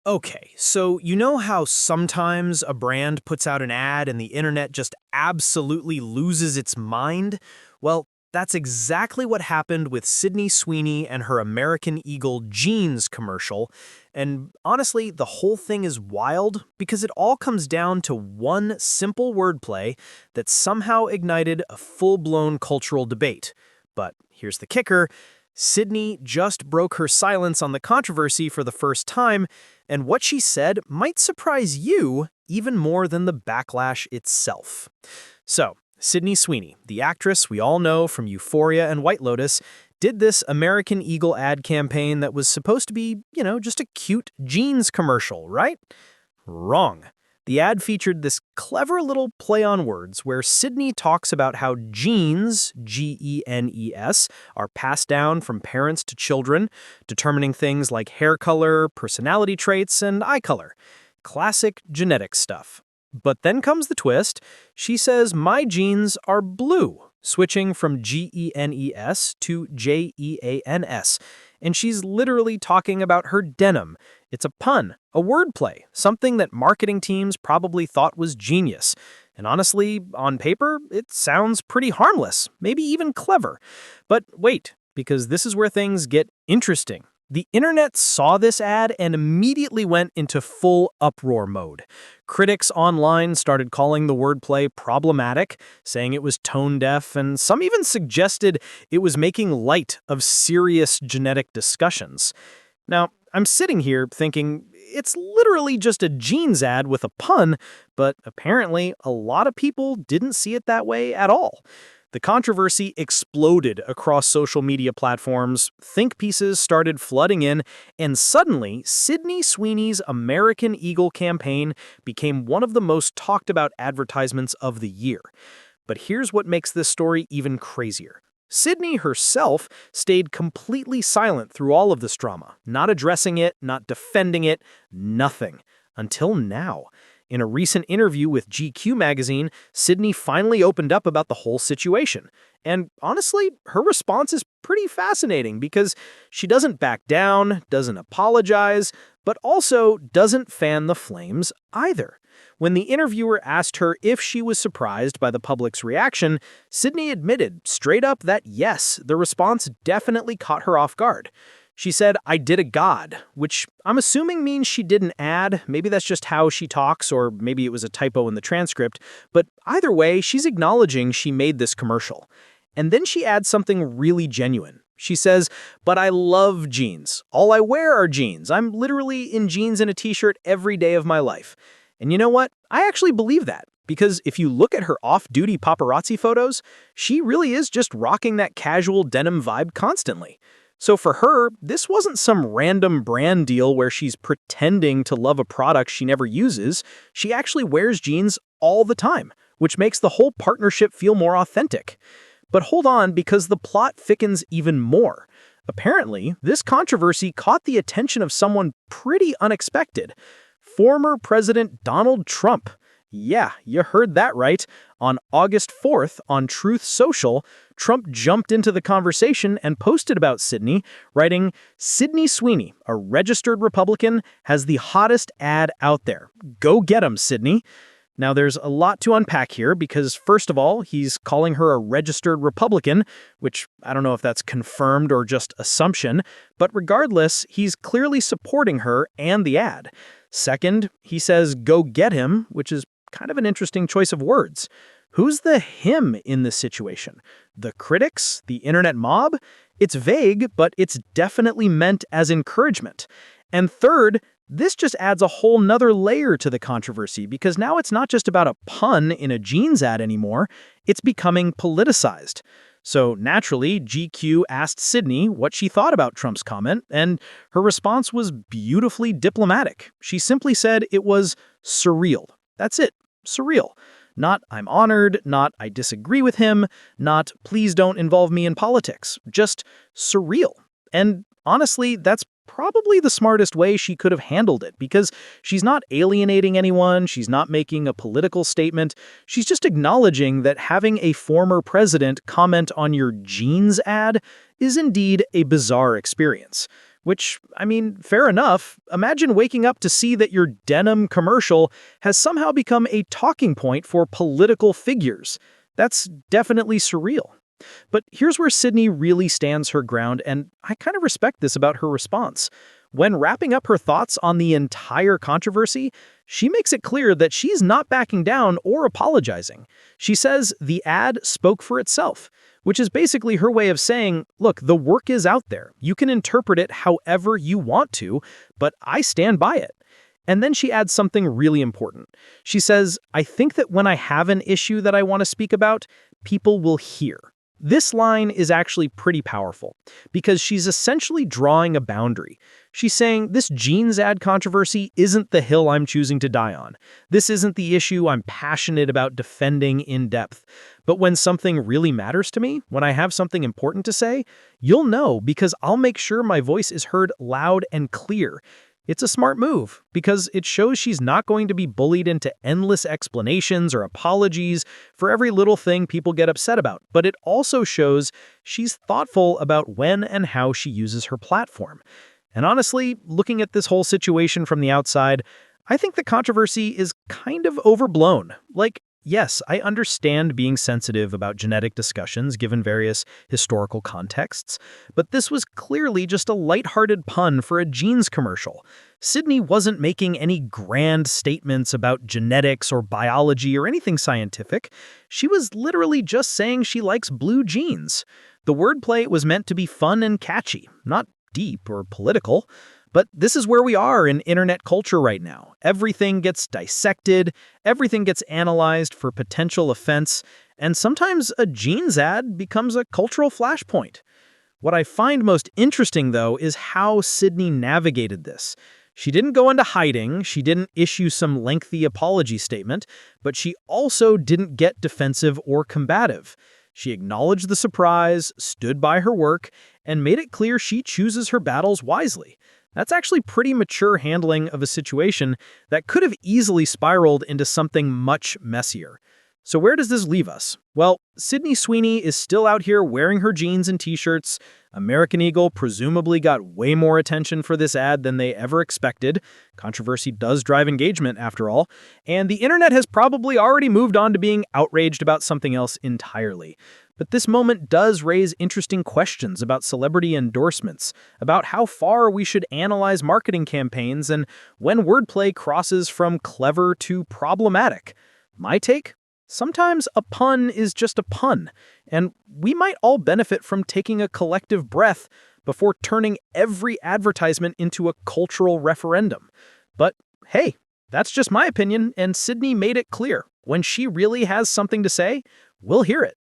Okay, so you know how sometimes a brand puts out an ad and the internet just absolutely loses its mind? Well, that's exactly what happened with Sydney Sweeney and her American Eagle jeans commercial. And honestly, the whole thing is wild because it all comes down to one simple wordplay that somehow ignited a full-blown cultural debate. But here's the kicker. Sydney just broke her silence on the controversy for the first time, and what she said might surprise you even more than the backlash itself. So, Sydney Sweeney, the actress we all know from Euphoria and White Lotus, did this American Eagle ad campaign that was supposed to be, just a cute jeans commercial, right? Wrong. The ad featured this clever little play on words where Sydney talks about how genes, G-E-N-E-S, are passed down from parents to children, determining things like hair color, personality traits, and eye color. Classic genetic stuff. But then comes the twist. She says, "My genes are blue," switching from G-E-N-E-S to J-E-A-N-S. And she's literally talking about her denim. It's a pun, a wordplay, something that marketing teams probably thought was genius. And honestly, on paper, it sounds pretty harmless, maybe even clever. But wait, because this is where things get interesting. The internet saw this ad and immediately went into full uproar mode. Critics online started calling the wordplay problematic, saying it was tone-deaf, and some even suggested it was making light of serious genetic discussions. Now, I'm sitting here thinking it's literally just a jeans ad with a pun, but apparently a lot of people didn't see it that way at all. The controversy exploded across social media platforms, think pieces started flooding in, and suddenly, Sydney Sweeney's American Eagle campaign became one of the most talked about advertisements of the year. But here's what makes this story even crazier. Sydney herself stayed completely silent through all of this drama, not addressing it, not defending it, nothing. Until now. In a recent interview with GQ magazine, Sydney finally opened up about the whole situation. And honestly, her response is pretty fascinating because she doesn't back down, doesn't apologize, but also doesn't fan the flames either. When the interviewer asked her if she was surprised by the public's reaction, Sydney admitted straight up that yes, the response definitely caught her off guard. She said, "I did a god," which I'm assuming means she did an ad. Maybe that's just how she talks, or maybe it was a typo in the transcript. But either way, she's acknowledging she made this commercial. And then she adds something really genuine. She says, "But I love jeans. All I wear are jeans. I'm literally in jeans and a t-shirt every day of my life." And you know what? I actually believe that. Because if you look at her off-duty paparazzi photos, she really is just rocking that casual denim vibe constantly. So for her, this wasn't some random brand deal where she's pretending to love a product she never uses. She actually wears jeans all the time, which makes the whole partnership feel more authentic. But hold on, because the plot thickens even more. Apparently, this controversy caught the attention of someone pretty unexpected. Former President Donald Trump. Yeah, you heard that right. On August 4th, on Truth Social, Trump jumped into the conversation and posted about Sydney, writing, "Sydney Sweeney, a registered Republican, has the hottest ad out there. Go get 'em, Sydney." Now, there's a lot to unpack here because, first of all, he's calling her a registered Republican, which I don't know if that's confirmed or just assumption, but regardless, he's clearly supporting her and the ad. Second, he says, "Go get him," which is kind of an interesting choice of words. Who's the him in this situation? The critics? The internet mob? It's vague, but it's definitely meant as encouragement. And third, this just adds a whole nother layer to the controversy because now it's not just about a pun in a jeans ad anymore, it's becoming politicized. So naturally, GQ asked Sydney what she thought about Trump's comment, and her response was beautifully diplomatic. She simply said it was surreal. That's it. Surreal. Not "I'm honored," not "I disagree with him," not "please don't involve me in politics." Just surreal. And honestly, that's probably the smartest way she could have handled it because she's not alienating anyone, she's not making a political statement, she's just acknowledging that having a former president comment on your jeans ad is indeed a bizarre experience. Which, I mean, fair enough. Imagine waking up to see that your denim commercial has somehow become a talking point for political figures. That's definitely surreal. But here's where Sydney really stands her ground, and I kind of respect this about her response. When wrapping up her thoughts on the entire controversy, she makes it clear that she's not backing down or apologizing. She says the ad spoke for itself, which is basically her way of saying, look, the work is out there. You can interpret it however you want to, but I stand by it. And then she adds something really important. She says, I think that when I have an issue that I want to speak about, people will hear. This line is actually pretty powerful because she's essentially drawing a boundary. She's saying this jeans ad controversy isn't the hill I'm choosing to die on. This isn't the issue I'm passionate about defending in depth. But when something really matters to me, when I have something important to say, you'll know because I'll make sure my voice is heard loud and clear. It's a smart move because it shows she's not going to be bullied into endless explanations or apologies for every little thing people get upset about, but it also shows she's thoughtful about when and how she uses her platform. And honestly, looking at this whole situation from the outside, I think the controversy is kind of overblown. Like, yes, I understand being sensitive about genetic discussions given various historical contexts, but this was clearly just a lighthearted pun for a jeans commercial. Sydney wasn't making any grand statements about genetics or biology or anything scientific. She was literally just saying she likes blue jeans. The wordplay was meant to be fun and catchy, not deep or political. But this is where we are in internet culture right now. Everything gets dissected, everything gets analyzed for potential offense, and sometimes a jeans ad becomes a cultural flashpoint. What I find most interesting, though, is how Sydney navigated this. She didn't go into hiding, she didn't issue some lengthy apology statement, but she also didn't get defensive or combative. She acknowledged the surprise, stood by her work, and made it clear she chooses her battles wisely. That's actually pretty mature handling of a situation that could have easily spiraled into something much messier. So where does this leave us? Well, Sydney Sweeney is still out here wearing her jeans and t-shirts. American Eagle presumably got way more attention for this ad than they ever expected. Controversy does drive engagement, after all. And the internet has probably already moved on to being outraged about something else entirely. But this moment does raise interesting questions about celebrity endorsements, about how far we should analyze marketing campaigns, and when wordplay crosses from clever to problematic. My take? Sometimes a pun is just a pun, and we might all benefit from taking a collective breath before turning every advertisement into a cultural referendum. But hey, that's just my opinion, and Sydney made it clear. When she really has something to say, we'll hear it.